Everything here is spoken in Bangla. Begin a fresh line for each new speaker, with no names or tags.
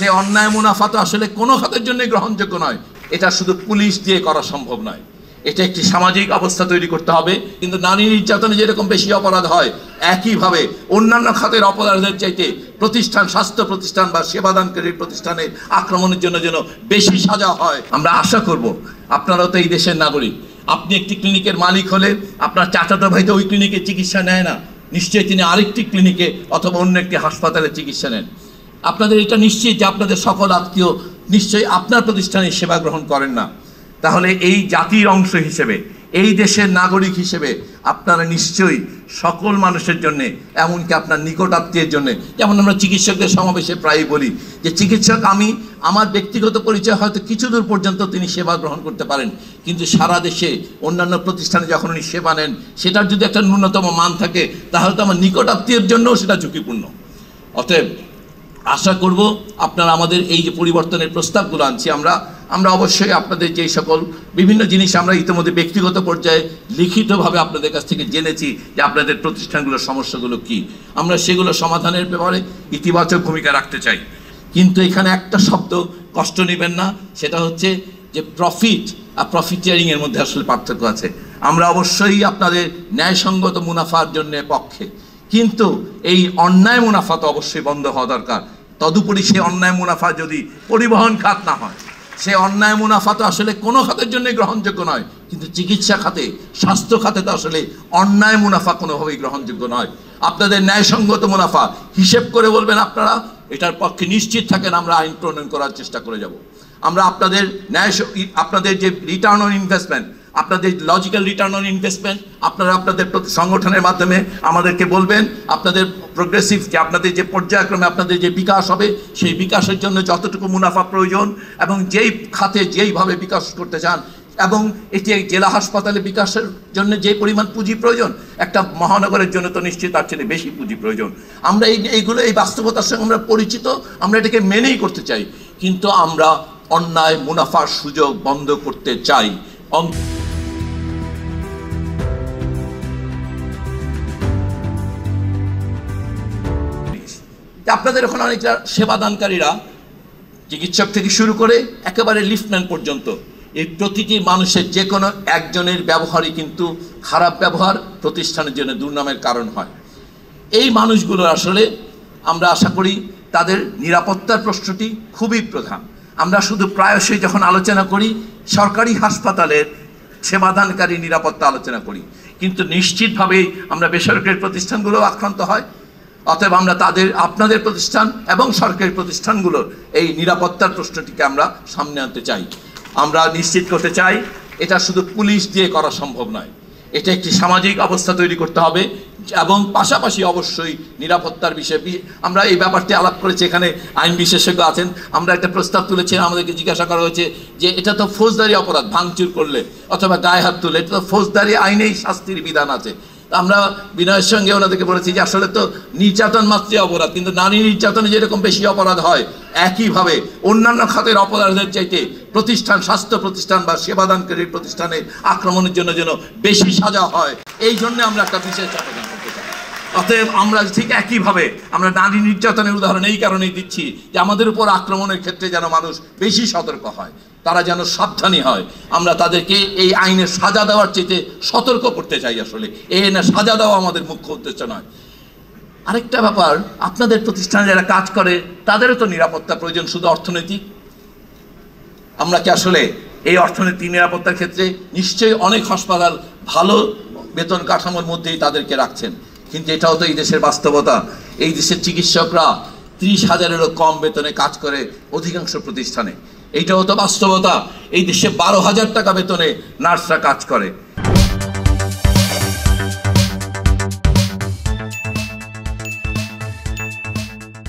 সে অন্যায় মুনাফা তো আসলে কোনো খাতের জন্য গ্রহণযোগ্য নয়। এটা শুধু পুলিশ দিয়ে করা সম্ভব নয়, এটা একটি সামাজিক অবস্থা তৈরি করতে হবে। কিন্তু নারী নির্যাতনে যেরকম বেশি অপরাধ হয়, একইভাবে অন্যান্য খাতের অপরাধের চাইতে প্রতিষ্ঠান, স্বাস্থ্য প্রতিষ্ঠান বা সেবাদানকারী প্রতিষ্ঠানে আক্রমণের জন্য যেন বেশি সাজা হয়। আমরা আশা করব আপনারাও তো এই দেশের নাগরিক। আপনি একটি ক্লিনিকের মালিক হলে আপনার চাচাতো ভাই তো ওই ক্লিনিকে চিকিৎসা নেয় না, নিশ্চয়ই তিনি আরেকটি ক্লিনিকে অথবা অন্য একটি হাসপাতালে চিকিৎসা নেন। আপনাদের এটা নিশ্চিত যে আপনাদের সকল আত্মীয় নিশ্চয়ই আপনার প্রতিষ্ঠানে সেবা গ্রহণ করেন না। তাহলে এই জাতির অংশ হিসেবে, এই দেশের নাগরিক হিসেবে আপনারা নিশ্চয়ই সকল মানুষের জন্যে, এমনকি আপনার নিকট আত্মীয়ের জন্যে, যেমন আমরা চিকিৎসকদের সমাবেশে প্রায়ই বলি যে চিকিৎসক আমি, আমার ব্যক্তিগত পরিচয় হয়তো কিছু দূর পর্যন্ত তিনি সেবা গ্রহণ করতে পারেন, কিন্তু সারা দেশে অন্যান্য প্রতিষ্ঠানে যখন উনি সেবা নেন সেটার যদি একটা ন্যূনতম মান থাকে তাহলে তো আমার নিকট আত্মীয়ের জন্যও সেটা ঝুঁকিপূর্ণ। অতএব আশা করব আপনারা আমাদের এই যে পরিবর্তনের প্রস্তাবগুলো আনছি, আমরা অবশ্যই আপনাদের যেই সকল বিভিন্ন জিনিস আমরা ইতিমধ্যে ব্যক্তিগত পর্যায়ে লিখিতভাবে আপনাদের কাছ থেকে জেনেছি যে আপনাদের প্রতিষ্ঠানগুলোর সমস্যাগুলো কি, আমরা সেগুলো সমাধানের ব্যাপারে ইতিবাচক ভূমিকা রাখতে চাই। কিন্তু এখানে একটা শব্দ কষ্ট নেবেন না, সেটা হচ্ছে যে প্রফিট আর প্রফিটিয়ারিংয়ের মধ্যে আসলে পার্থক্য আছে। আমরা অবশ্যই আপনাদের ন্যায়সঙ্গত মুনাফার জন্য পক্ষে, কিন্তু এই অন্যায় মুনাফা তো অবশ্যই বন্ধ হওয়া দরকার। তদুপরি সে অন্যায় মুনাফা যদি পরিবহন খাত না হয়, সে অন্যায় মুনাফা তো আসলে কোনো খাতের জন্য গ্রহণযোগ্য নয়, কিন্তু চিকিৎসা খাতে, স্বাস্থ্য খাতে তো আসলে অন্যায় মুনাফা কোনোভাবেই গ্রহণযোগ্য নয়। আপনাদের ন্যায়সঙ্গত মুনাফা হিসেব করে বলবেন আপনারা, এটার পক্ষে নিশ্চিত থাকেন আমরা আইন প্রণয়ন করার চেষ্টা করে যাব। আমরা আপনাদের যে রিটার্ন অন ইনভেস্টমেন্ট, আপনাদের লজিক্যাল রিটার্ন অন ইনভেস্টমেন্ট আপনারা আপনাদের সংগঠনের মাধ্যমে আমাদেরকে বলবেন। আপনাদের প্রোগ্রেসিভ যে আপনাদের যে পর্যায়ক্রমে আপনাদের যে বিকাশ হবে, সেই বিকাশের জন্য যতটুকু মুনাফা প্রয়োজন এবং যেই খাতে যেইভাবে বিকাশ করতে চান, এবং এটি জেলা হাসপাতালে বিকাশের জন্য যে পরিমাণ পুঁজি প্রয়োজন, একটা মহানগরের জন্য তো নিশ্চিত তার চেয়ে বেশি পুঁজি প্রয়োজন। আমরা এই বাস্তবতার সঙ্গে আমরা পরিচিত, আমরা এটাকে মেনেই করতে চাই, কিন্তু আমরা অন্যায় মুনাফার সুযোগ বন্ধ করতে চাই। আপনাদের ওখানে অনেকটা সেবাদানকারীরা, চিকিৎসক থেকে শুরু করে একেবারে লিফটম্যান পর্যন্ত, এই প্রতিটি মানুষের যে কোনো একজনের ব্যবহারই কিন্তু খারাপ ব্যবহার প্রতিষ্ঠানের জন্য দুর্নামের কারণ হয়। এই মানুষগুলো আসলে আমরা আশা করি তাদের নিরাপত্তার প্রশ্নটি খুবই প্রধান। আমরা শুধু প্রায়শই যখন আলোচনা করি সরকারি হাসপাতালের সেবাদানকারী নিরাপত্তা আলোচনা করি, কিন্তু নিশ্চিতভাবেই আমরা বেসরকারি প্রতিষ্ঠানগুলোও আক্রান্ত হয়। অতএব আমরা আপনাদের প্রতিষ্ঠান এবং সরকারি প্রতিষ্ঠানগুলোর এই নিরাপত্তার প্রশ্নটিকে আমরা সামনে আনতে চাই। আমরা নিশ্চিত করতে চাই এটা শুধু পুলিশ দিয়ে করা সম্ভব নয়, এটা একটি সামাজিক অবস্থা তৈরি করতে হবে, এবং পাশাপাশি অবশ্যই নিরাপত্তার বিষয়ে আমরা এই ব্যাপারটি আলাপ করেছি। এখানে আইন বিশেষজ্ঞ আছেন, আমরা একটা প্রস্তাব তুলেছি, আমাদেরকে জিজ্ঞাসা করা হয়েছে যে এটা তো ফৌজদারি অপরাধ, ভাঙচুর করলে অথবা গায়ে হাত তুললে এটা তো ফৌজদারি আইনেই শাস্তির বিধান আছে। আমরা বিনয়ের সঙ্গে ওনাদেরকে বলেছি যে আসলে তো নির্যাতন মাত্রই অপরাধ, কিন্তু নারী নির্যাতনে যেরকম বেশি অপরাধ হয়, একইভাবে অন্যান্য খাতের অপরাধের চাইতে প্রতিষ্ঠান, স্বাস্থ্য প্রতিষ্ঠান বা সেবাদানকারী প্রতিষ্ঠানে আক্রমণের জন্য যেন বেশি সাজা হয়, এই জন্য আমরা একটা বিশেষ আবেদন করতে চাই। অতএব আমরা ঠিক একইভাবে আমরা নারী নির্যাতনের উদাহরণ এই কারণেই দিচ্ছি যে আমাদের উপর আক্রমণের ক্ষেত্রে যেন মানুষ বেশি সতর্ক হয়, তারা যেন সাবধানী হয়। আমরা তাদেরকে এই আইনের সাজা দেওয়ার চেয়ে সতর্ক করতে চাই। আসলে এই আইনের সাজা দেওয়া আমাদের মুখ্য উদ্দেশ্য নয়। আরেকটা ব্যাপার, আপনাদের প্রতিষ্ঠানে যারা কাজ করে তাদেরও তো নিরাপত্তা প্রয়োজন, শুধু অর্থনৈতিক। আমরা কি আসলে এই অর্থনৈতিক নিরাপত্তার ক্ষেত্রে নিশ্চয়ই অনেক হাসপাতাল ভালো বেতন কাঠামোর মধ্যেই তাদেরকে রাখছেন, কিন্তু এটাও তো এই দেশের বাস্তবতা। এই দেশের চিকিৎসকরা 30,000-এরও কম বেতনে কাজ করে অধিকাংশ প্রতিষ্ঠানে, এইটাও তো বাস্তবতা। এই দেশে 12,000 টাকা বেতনে নার্সরা কাজ করে।